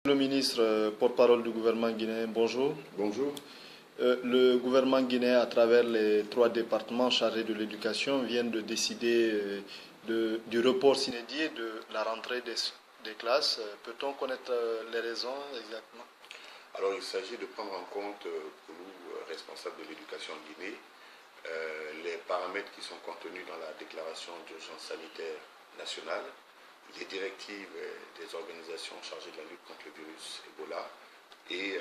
Le ministre, porte-parole du gouvernement guinéen, bonjour. Bonjour. Le gouvernement guinéen, à travers les 3 départements chargés de l'éducation, vient de décider du report s'inédit de la rentrée des classes. Peut-on connaître les raisons exactement? Alors, il s'agit de prendre en compte, pour nous, responsables de l'éducation en Guinée, les paramètres qui sont contenus dans la déclaration d'urgence sanitaire nationale, les directives des organisations chargées de la lutte contre le virus Ebola et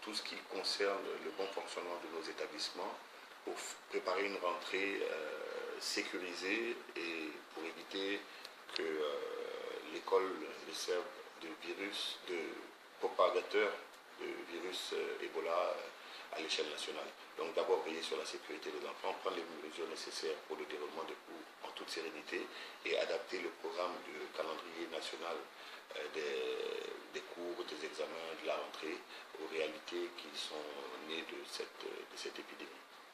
tout ce qui concerne le bon fonctionnement de nos établissements pour préparer une rentrée sécurisée et pour éviter que l'école ne serve de virus, de propagateur de virus Ebola à l'échelle nationale. Donc d'abord veiller sur la sécurité des enfants, prendre les mesures nécessaires pour le déroulement des cours en toute sérénité et adapter le programme du calendrier national des cours, des examens, de la rentrée aux réalités qui sont nées de cette épidémie.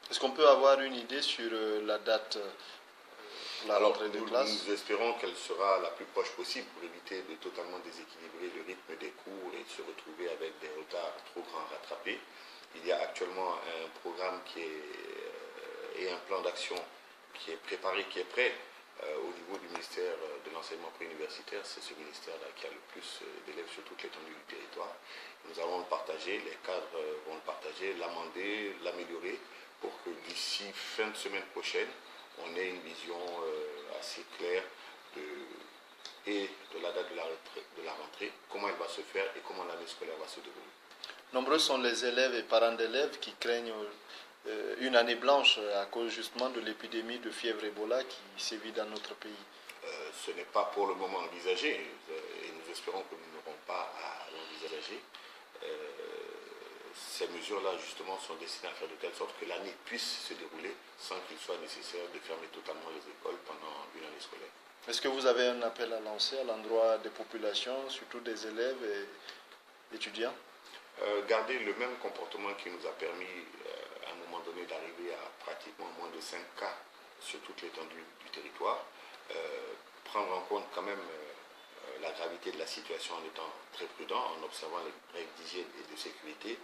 Est-ce qu'on peut avoir une idée sur la date pour la rentrée des classes? Nous espérons qu'elle sera la plus proche possible pour éviter de totalement déséquilibrer le rythme des cours et de se retrouver avec des retards trop grands rattrapés. Il y a actuellement un programme et un plan d'action qui est préparé, qui est prêt au niveau du ministère de l'enseignement préuniversitaire. C'est ce ministère-là qui a le plus d'élèves sur toute l'étendue du territoire. Nous allons le partager, les cadres vont le partager, l'amender, l'améliorer pour que d'ici fin de semaine prochaine, on ait une vision assez claire de la date de la rentrée, comment elle va se faire et comment l'année scolaire va se dérouler. Nombreux sont les élèves et parents d'élèves qui craignent une année blanche à cause justement de l'épidémie de fièvre Ebola qui sévit dans notre pays. Ce n'est pas pour le moment envisagé et nous espérons que nous n'aurons pas à l'envisager. Ces mesures-là, justement, sont destinées à faire de telle sorte que l'année puisse se dérouler sans qu'il soit nécessaire de fermer totalement les écoles pendant une année scolaire. Est-ce que vous avez un appel à lancer à l'endroit des populations, surtout des élèves et étudiants? Garder le même comportement qui nous a permis à un moment donné d'arriver à pratiquement moins de 5 cas sur toute l'étendue du territoire, prendre en compte quand même la gravité de la situation en étant très prudent, en observant les règles d'hygiène et de sécurité.